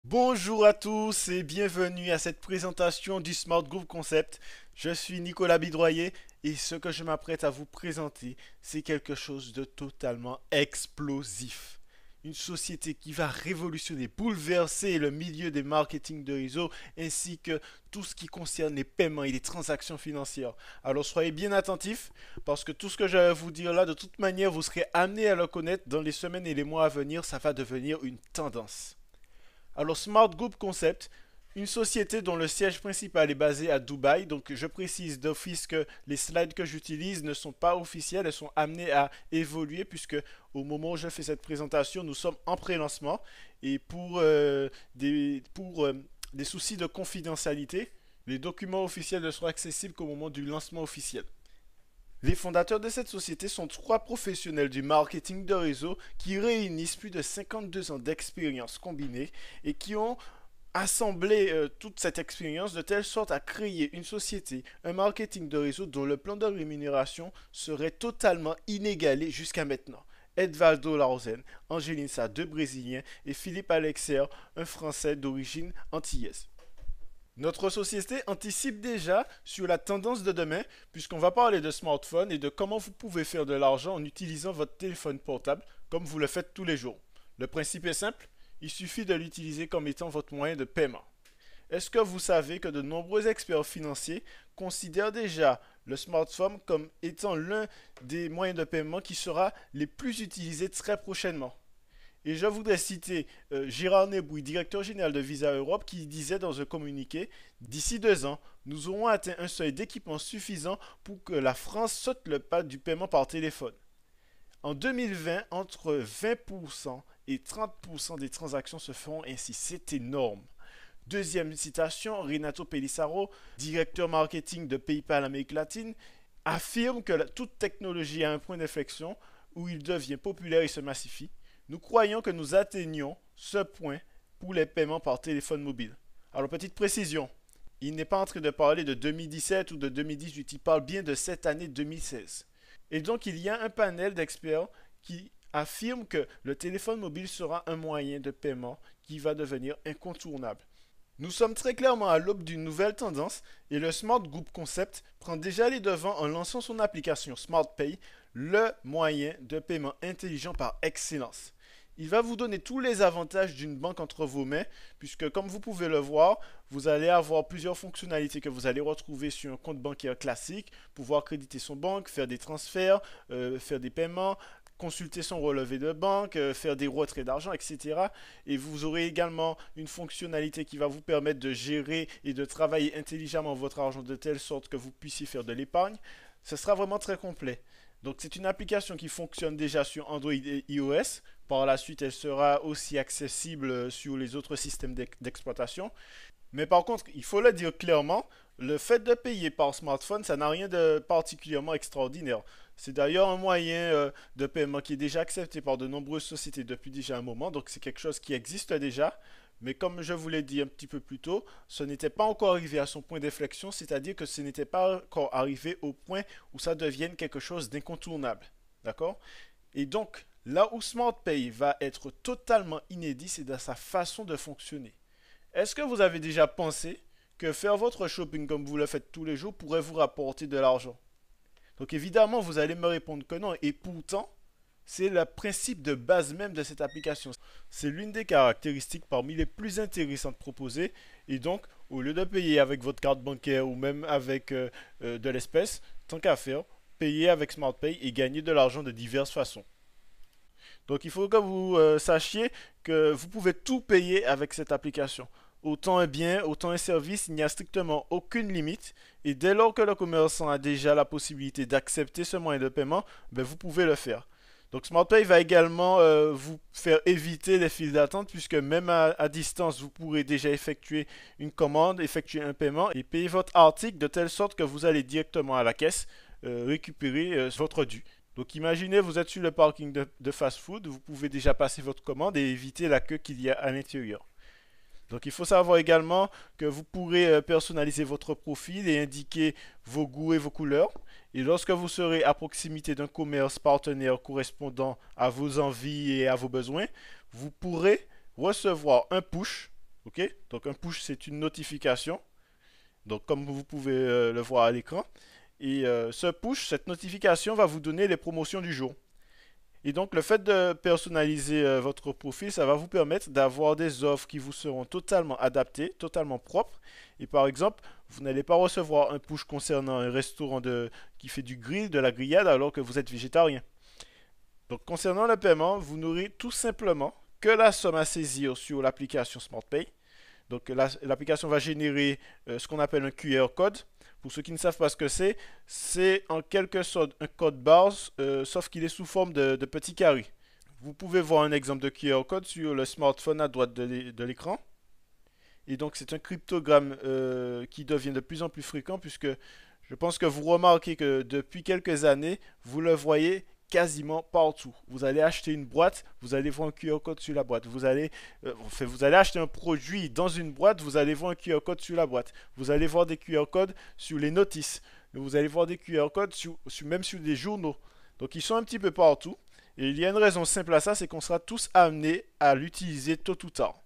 Bonjour à tous et bienvenue à cette présentation du Smart Group Concept. Je suis Nicolas Bidroyer et ce que je m'apprête à vous présenter, c'est quelque chose de totalement explosif. Une société qui va révolutionner, bouleverser le milieu des marketing de réseau ainsi que tout ce qui concerne les paiements et les transactions financières. Alors soyez bien attentifs parce que tout ce que je vais vous dire là, de toute manière, vous serez amené à le connaître dans les semaines et les mois à venir. Ça va devenir une tendance. Alors, Smart Group Concept, une société dont le siège principal est basé à Dubaï. Donc, je précise d'office que les slides que j'utilise ne sont pas officielles, elles sont amenées à évoluer puisque au moment où je fais cette présentation, nous sommes en pré-lancement et pour des soucis de confidentialité, les documents officiels ne seront accessibles qu'au moment du lancement officiel. Les fondateurs de cette société sont trois professionnels du marketing de réseau qui réunissent plus de 52 ans d'expérience combinée et qui ont assemblé toute cette expérience de telle sorte à créer une société, un marketing de réseau dont le plan de rémunération serait totalement inégalé jusqu'à maintenant. Edvaldo Larsen, Angeline Sa, deux Brésiliens, et Philippe Alexer, un Français d'origine antillaise. Notre société anticipe déjà sur la tendance de demain, puisqu'on va parler de smartphone et de comment vous pouvez faire de l'argent en utilisant votre téléphone portable, comme vous le faites tous les jours. Le principe est simple, il suffit de l'utiliser comme étant votre moyen de paiement. Est-ce que vous savez que de nombreux experts financiers considèrent déjà le smartphone comme étant l'un des moyens de paiement qui sera les plus utilisés très prochainement? Et je voudrais citer Gérard Nebouy, directeur général de Visa Europe, qui disait dans un communiqué: d'ici 2 ans, nous aurons atteint un seuil d'équipement suffisant pour que la France saute le pas du paiement par téléphone. En 2020, entre 20% et 30% des transactions se feront ainsi. C'est énorme. Deuxième citation, Renato Pelissaro, directeur marketing de PayPal Amérique latine, affirme que toute technologie a un point d'inflexion où il devient populaire et se massifie. Nous croyons que nous atteignons ce point pour les paiements par téléphone mobile. Alors, petite précision, il n'est pas en train de parler de 2017 ou de 2018, il parle bien de cette année 2016. Et donc, il y a un panel d'experts qui affirme que le téléphone mobile sera un moyen de paiement qui va devenir incontournable. Nous sommes très clairement à l'aube d'une nouvelle tendance et le Smart Group Concept prend déjà les devants en lançant son application SmartPay, le moyen de paiement intelligent par excellence. Il va vous donner tous les avantages d'une banque entre vos mains, puisque comme vous pouvez le voir, vous allez avoir plusieurs fonctionnalités que vous allez retrouver sur un compte bancaire classique, pouvoir créditer son banque, faire des transferts, faire des paiements, consulter son relevé de banque, faire des retraits d'argent, etc. Et vous aurez également une fonctionnalité qui va vous permettre de gérer et de travailler intelligemment votre argent de telle sorte que vous puissiez faire de l'épargne. Ce sera vraiment très complet. Donc c'est une application qui fonctionne déjà sur Android et iOS. Par la suite, elle sera aussi accessible sur les autres systèmes d'exploitation. Mais par contre, il faut le dire clairement, le fait de payer par smartphone, ça n'a rien de particulièrement extraordinaire. C'est d'ailleurs un moyen de paiement qui est déjà accepté par de nombreuses sociétés depuis déjà un moment, donc c'est quelque chose qui existe déjà. Mais comme je vous l'ai dit un petit peu plus tôt, ce n'était pas encore arrivé à son point d'inflexion, c'est-à-dire que ce n'était pas encore arrivé au point où ça devienne quelque chose d'incontournable. D'accord? Et donc, là où SmartPay va être totalement inédit, c'est dans sa façon de fonctionner. Est-ce que vous avez déjà pensé que faire votre shopping comme vous le faites tous les jours pourrait vous rapporter de l'argent? Donc évidemment, vous allez me répondre que non. Et pourtant, c'est le principe de base même de cette application. C'est l'une des caractéristiques parmi les plus intéressantes proposées. Et donc, au lieu de payer avec votre carte bancaire ou même avec de l'espèce, tant qu'à faire, payer avec SmartPay et gagner de l'argent de diverses façons. Donc il faut que vous sachiez que vous pouvez tout payer avec cette application. Autant un bien, autant un service, il n'y a strictement aucune limite. Et dès lors que le commerçant a déjà la possibilité d'accepter ce moyen de paiement, ben vous pouvez le faire. Donc SmartPay va également vous faire éviter les files d'attente puisque même à distance, vous pourrez déjà effectuer une commande, effectuer un paiement et payer votre article de telle sorte que vous allez directement à la caisse récupérer votre dû. Donc imaginez, vous êtes sur le parking de fast-food, vous pouvez déjà passer votre commande et éviter la queue qu'il y a à l'intérieur. Donc il faut savoir également que vous pourrez personnaliser votre profil et indiquer vos goûts et vos couleurs. Et lorsque vous serez à proximité d'un commerce partenaire correspondant à vos envies et à vos besoins, vous pourrez recevoir un push Ok? Donc un push, c'est une notification. Donc comme vous pouvez le voir à l'écran. Et ce push, cette notification va vous donner les promotions du jour. Et donc, le fait de personnaliser votre profil, ça va vous permettre d'avoir des offres qui vous seront totalement adaptées, totalement propres. Et par exemple, vous n'allez pas recevoir un push concernant un restaurant qui fait du grill, de la grillade, alors que vous êtes végétarien. Donc, concernant le paiement, vous n'aurez tout simplement que la somme à saisir sur l'application SmartPay. Donc, l'application va générer ce qu'on appelle un QR code. Pour ceux qui ne savent pas ce que c'est en quelque sorte un code barre, sauf qu'il est sous forme de petits carrés. Vous pouvez voir un exemple de QR code sur le smartphone à droite de l'écran. Et donc, c'est un cryptogramme qui devient de plus en plus fréquent puisque je pense que vous remarquez que depuis quelques années, vous le voyez quasiment partout. Vous allez acheter une boîte, vous allez voir un QR code sur la boîte. Vous allez acheter un produit dans une boîte, vous allez voir un QR code sur la boîte. Vous allez voir des QR codes sur les notices. Vous allez voir des QR codes même sur des journaux. Donc ils sont un petit peu partout. Et il y a une raison simple à ça, c'est qu'on sera tous amenés à l'utiliser tôt ou tard.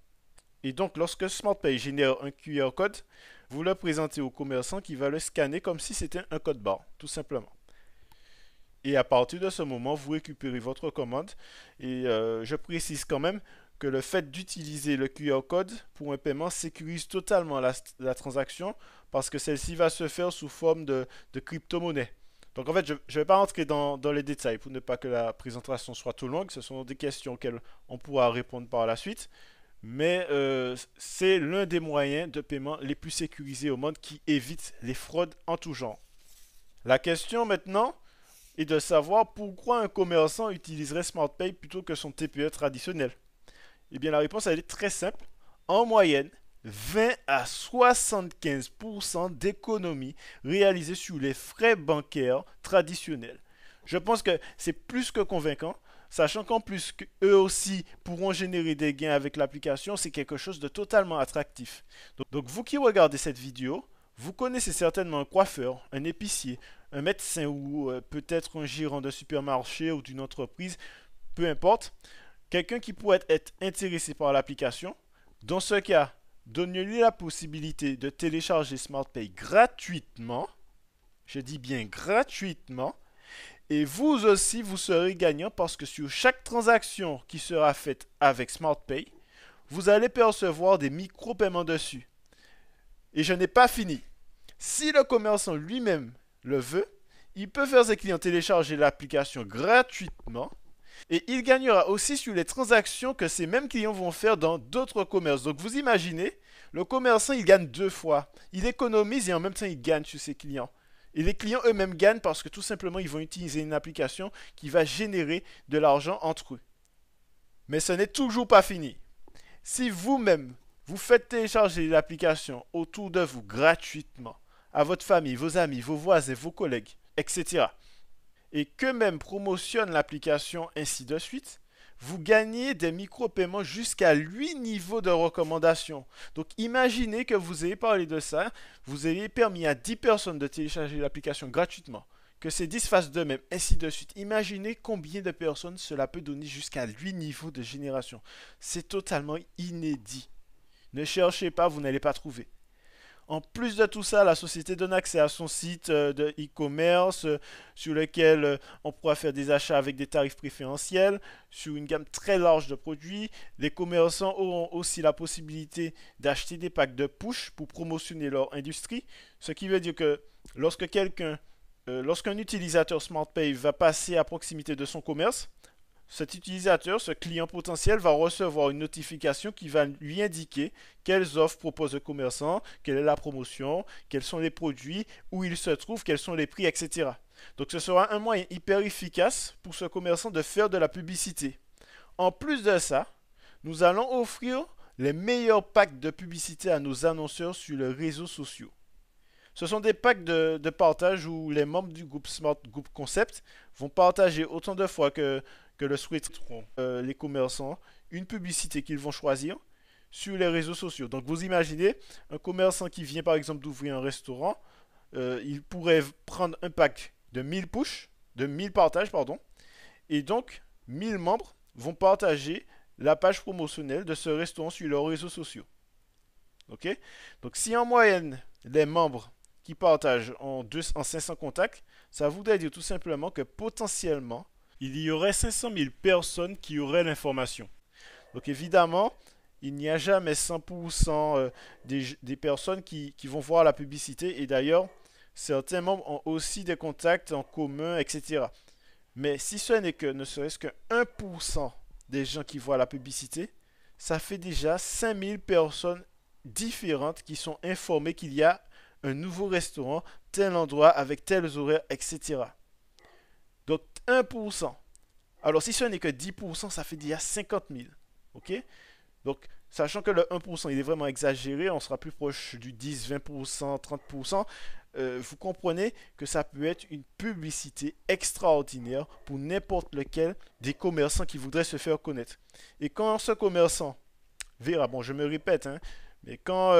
Et donc lorsque SmartPay génère un QR code, vous le présentez au commerçant qui va le scanner comme si c'était un code barre, tout simplement. Et à partir de ce moment, vous récupérez votre commande. Et je précise quand même que le fait d'utiliser le QR code pour un paiement sécurise totalement la transaction parce que celle-ci va se faire sous forme de crypto-monnaie. Donc en fait, je ne vais pas entrer dans les détails pour ne pas que la présentation soit trop longue. Ce sont des questions auxquelles on pourra répondre par la suite. Mais c'est l'un des moyens de paiement les plus sécurisés au monde qui évite les fraudes en tout genre. La question maintenant et de savoir pourquoi un commerçant utiliserait SmartPay plutôt que son TPE traditionnel. Eh bien, la réponse elle est très simple. En moyenne, 20 à 75% d'économies réalisées sur les frais bancaires traditionnels. Je pense que c'est plus que convaincant, sachant qu'en plus qu'eux aussi pourront générer des gains avec l'application, c'est quelque chose de totalement attractif. Donc vous qui regardez cette vidéo, vous connaissez certainement un coiffeur, un épicier, un médecin ou peut-être un gérant de supermarché ou d'une entreprise, peu importe, quelqu'un qui pourrait être intéressé par l'application. Dans ce cas, donnez-lui la possibilité de télécharger SmartPay gratuitement. Je dis bien gratuitement. Et vous aussi, vous serez gagnant parce que sur chaque transaction qui sera faite avec SmartPay, vous allez percevoir des micro-paiements dessus. Et je n'ai pas fini. Si le commerçant lui-même le veut, il peut faire ses clients télécharger l'application gratuitement et il gagnera aussi sur les transactions que ces mêmes clients vont faire dans d'autres commerces. Donc vous imaginez, le commerçant il gagne deux fois. Il économise et en même temps il gagne sur ses clients. Et les clients eux-mêmes gagnent parce que tout simplement ils vont utiliser une application qui va générer de l'argent entre eux. Mais ce n'est toujours pas fini. Si vous-même vous faites télécharger l'application autour de vous gratuitement, à votre famille, vos amis, vos voisins, vos collègues, etc. et qu'eux-mêmes promotionnent l'application ainsi de suite, vous gagnez des micro-paiements jusqu'à 8 niveaux de recommandation. Donc imaginez que vous ayez parlé de ça, vous ayez permis à 10 personnes de télécharger l'application gratuitement, que ces 10 fassent de même, ainsi de suite. Imaginez combien de personnes cela peut donner jusqu'à 8 niveaux de génération. C'est totalement inédit. Ne cherchez pas, vous n'allez pas trouver. En plus de tout ça, la société donne accès à son site de e-commerce sur lequel on pourra faire des achats avec des tarifs préférentiels sur une gamme très large de produits. Les commerçants auront aussi la possibilité d'acheter des packs de push pour promotionner leur industrie, ce qui veut dire que lorsqu'un utilisateur SmartPay va passer à proximité de son commerce, cet utilisateur, ce client potentiel, va recevoir une notification qui va lui indiquer quelles offres propose le commerçant, quelle est la promotion, quels sont les produits, où ils se trouvent, quels sont les prix, etc. Donc ce sera un moyen hyper efficace pour ce commerçant de faire de la publicité. En plus de ça, nous allons offrir les meilleurs packs de publicité à nos annonceurs sur les réseaux sociaux. Ce sont des packs de partage où les membres du groupe Smart Group Concept vont partager autant de fois que le souhaiteront les commerçants une publicité qu'ils vont choisir sur les réseaux sociaux. Donc vous imaginez un commerçant qui vient par exemple d'ouvrir un restaurant, il pourrait prendre un pack de 1000 push, de 1000 partages, pardon, et donc 1000 membres vont partager la page promotionnelle de ce restaurant sur leurs réseaux sociaux. Ok? Donc si en moyenne, les membres qui partagent en 500 contacts, ça voudrait dire tout simplement que potentiellement, il y aurait 500 000 personnes qui auraient l'information. Donc évidemment, il n'y a jamais 100% des personnes qui vont voir la publicité. Et d'ailleurs, certains membres ont aussi des contacts en commun, etc. Mais si ce n'est que ne serait-ce que 1% des gens qui voient la publicité, ça fait déjà 5000 personnes différentes qui sont informées qu'il y a un nouveau restaurant, tel endroit, avec tels horaires, etc. Donc 1%. Alors si ce n'est que 10%, ça fait déjà 50 000. Ok? Donc, sachant que le 1%, il est vraiment exagéré, on sera plus proche du 10, 20%, 30%, vous comprenez que ça peut être une publicité extraordinaire pour n'importe lequel des commerçants qui voudraient se faire connaître. Et quand ce commerçant verra, bon, je me répète, hein, mais quand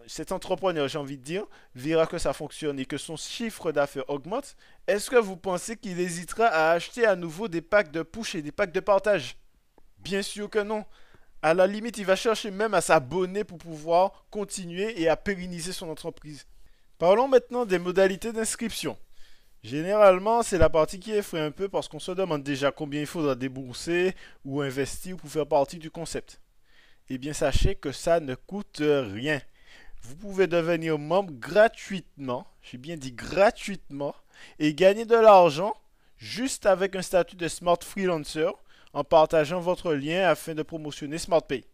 cet entrepreneur, j'ai envie de dire, verra que ça fonctionne et que son chiffre d'affaires augmente, est-ce que vous pensez qu'il hésitera à acheter à nouveau des packs de push et des packs de partage? Bien sûr que non. À la limite, il va chercher même à s'abonner pour pouvoir continuer et à pérenniser son entreprise. Parlons maintenant des modalités d'inscription. Généralement, c'est la partie qui effraie un peu parce qu'on se demande déjà combien il faudra débourser ou investir pour faire partie du concept. Eh bien, sachez que ça ne coûte rien. Vous pouvez devenir membre gratuitement, j'ai bien dit gratuitement, et gagner de l'argent juste avec un statut de Smart Freelancer en partageant votre lien afin de promotionner SmartPay.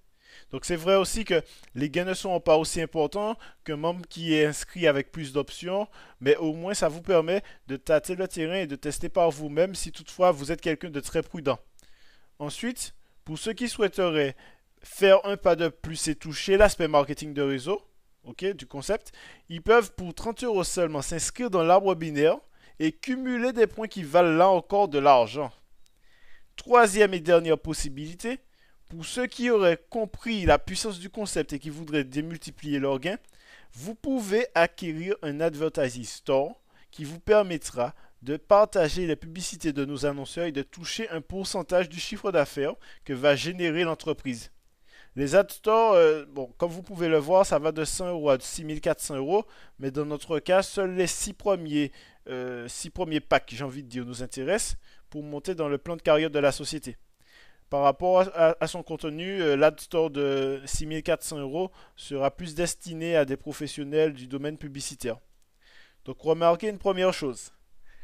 Donc c'est vrai aussi que les gains ne sont pas aussi importants qu'un membre qui est inscrit avec plus d'options, mais au moins ça vous permet de tâter le terrain et de tester par vous-même si toutefois vous êtes quelqu'un de très prudent. Ensuite, pour ceux qui souhaiteraient faire un pas de plus et toucher l'aspect marketing de réseau, du concept, ils peuvent pour 30 € seulement s'inscrire dans l'arbre binaire et cumuler des points qui valent là encore de l'argent. Troisième et dernière possibilité, pour ceux qui auraient compris la puissance du concept et qui voudraient démultiplier leurs gains, vous pouvez acquérir un Advertising Store qui vous permettra de partager les publicités de nos annonceurs et de toucher un pourcentage du chiffre d'affaires que va générer l'entreprise. Les Ad Store, comme vous pouvez le voir, ça va de 100 € à 6400 €, mais dans notre cas, seuls les 6 premiers packs, j'ai envie de dire, nous intéressent pour monter dans le plan de carrière de la société. Par rapport à son contenu, l'Ad Store de 6400 € sera plus destiné à des professionnels du domaine publicitaire. Donc remarquez une première chose.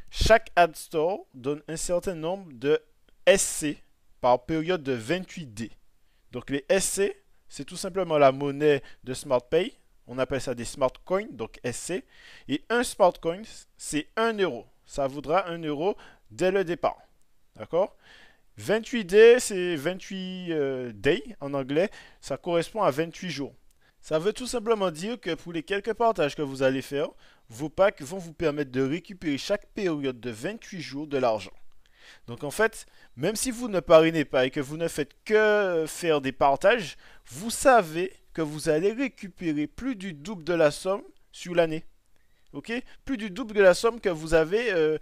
Chaque Ad Store donne un certain nombre de SC par période de 28D. Donc les SC, c'est tout simplement la monnaie de SmartPay. On appelle ça des Smart Coins, donc SC. Et un Smart Coin, c'est 1 €. Ça vaudra 1 € dès le départ. D'accord? 28D, c'est 28 day en anglais. Ça correspond à 28 jours. Ça veut tout simplement dire que pour les quelques partages que vous allez faire, vos packs vont vous permettre de récupérer chaque période de 28 jours de l'argent. Donc en fait, même si vous ne parrainez pas et que vous ne faites que faire des partages, vous savez que vous allez récupérer plus du double de la somme sur l'année. Ok? Plus du double de la somme que vous avez,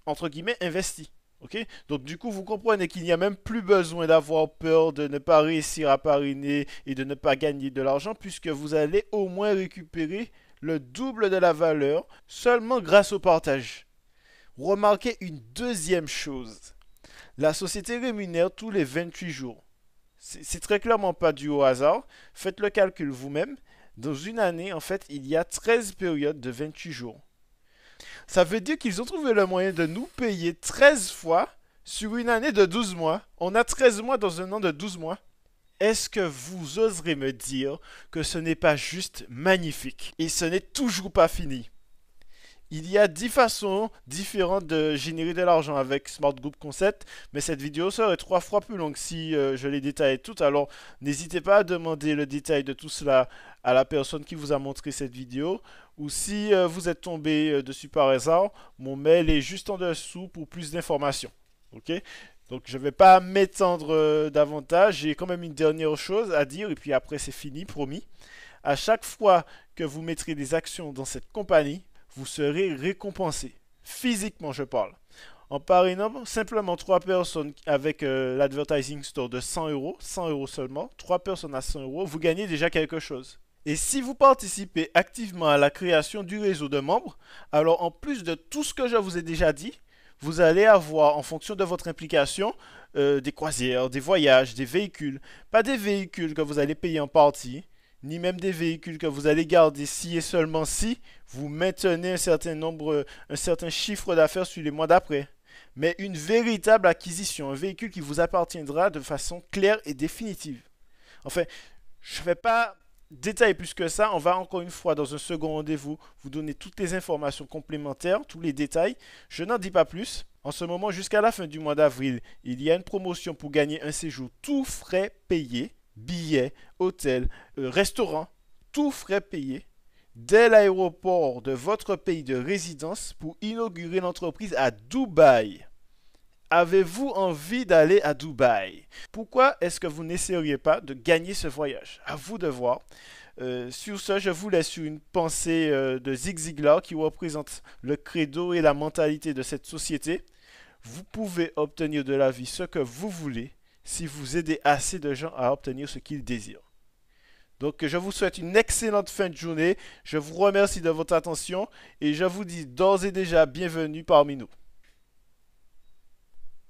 entre guillemets, investi. Ok? Donc du coup, vous comprenez qu'il n'y a même plus besoin d'avoir peur de ne pas réussir à parrainer et de ne pas gagner de l'argent puisque vous allez au moins récupérer le double de la valeur seulement grâce au partage. Remarquez une deuxième chose. La société rémunère tous les 28 jours. C'est très clairement pas dû au hasard. Faites le calcul vous-même. Dans une année, en fait, il y a 13 périodes de 28 jours. Ça veut dire qu'ils ont trouvé le moyen de nous payer 13 fois sur une année de 12 mois. On a 13 mois dans un an de 12 mois. Est-ce que vous oserez me dire que ce n'est pas juste magnifique? Et ce n'est toujours pas fini. Il y a 10 façons différentes de générer de l'argent avec Smart Group Concept, mais cette vidéo serait 3 fois plus longue si je les détaille toutes. Alors n'hésitez pas à demander le détail de tout cela à la personne qui vous a montré cette vidéo. Ou si vous êtes tombé dessus par hasard, mon mail est juste en dessous pour plus d'informations. Ok? Donc je ne vais pas m'étendre davantage. J'ai quand même une dernière chose à dire et puis après c'est fini, promis. À chaque fois que vous mettrez des actions dans cette compagnie, vous serez récompensé. Physiquement, je parle. En parrainant simplement 3 personnes avec l'Advertising Store de 100 €, 100 € seulement, 3 personnes à 100 €, vous gagnez déjà quelque chose. Et si vous participez activement à la création du réseau de membres, alors en plus de tout ce que je vous ai déjà dit, vous allez avoir, en fonction de votre implication, des croisières, des voyages, des véhicules. Pas des véhicules que vous allez payer en partie, ni même des véhicules que vous allez garder si et seulement si vous maintenez un certain nombre, un certain chiffre d'affaires sur les mois d'après. Mais une véritable acquisition, un véhicule qui vous appartiendra de façon claire et définitive. Enfin, je ne vais pas détailler plus que ça. On va encore une fois, dans un second rendez-vous, vous donner toutes les informations complémentaires, tous les détails. Je n'en dis pas plus. En ce moment, jusqu'à la fin du mois d'avril, il y a une promotion pour gagner un séjour tout frais payé. Billets, hôtel, restaurant, tout frais payé dès l'aéroport de votre pays de résidence pour inaugurer l'entreprise à Dubaï. Avez-vous envie d'aller à Dubaï? Pourquoi est-ce que vous n'essayeriez pas de gagner ce voyage? À vous de voir. Sur ce, je vous laisse sur une pensée de Zig Ziglar qui représente le credo et la mentalité de cette société. Vous pouvez obtenir de la vie ce que vous voulez si vous aidez assez de gens à obtenir ce qu'ils désirent. Donc je vous souhaite une excellente fin de journée, je vous remercie de votre attention et je vous dis d'ores et déjà bienvenue parmi nous.